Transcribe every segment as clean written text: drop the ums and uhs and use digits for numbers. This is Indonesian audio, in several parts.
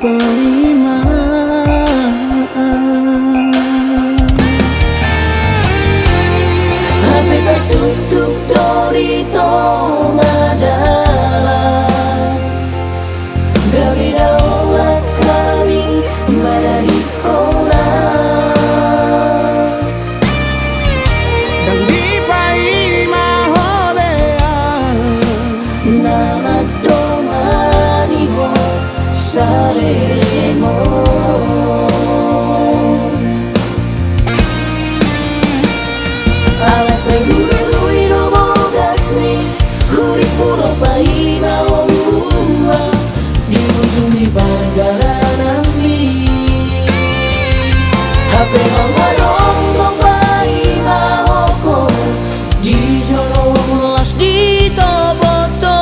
paima HP tertutup dorito adalah gawe daulat kami pada di koran dan di paima holea nama donganiho sarelemo alasan guru ino bogasni hurip puro paima omua di ujung di panggaran ami HP mengadong paima oko di jolo las di toboto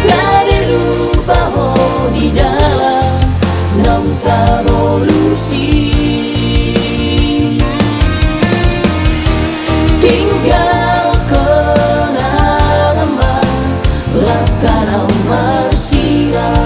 kade lupa ho di dalam nam revolusi tinggal kenangan lakar marsiran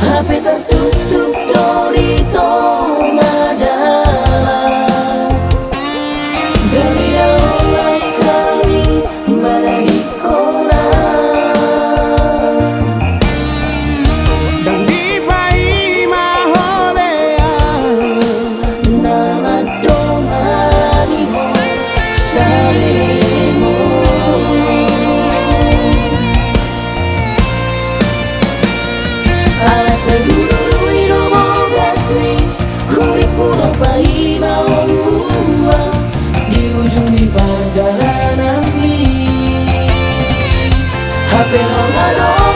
HP tertutup dorito adalah gawe daulat kami mana di koran dan di paima holea nama donganiho sarelemo alasan guru ino bogasni hurip puro paima omua di ujung di panggaran ami HP mengadong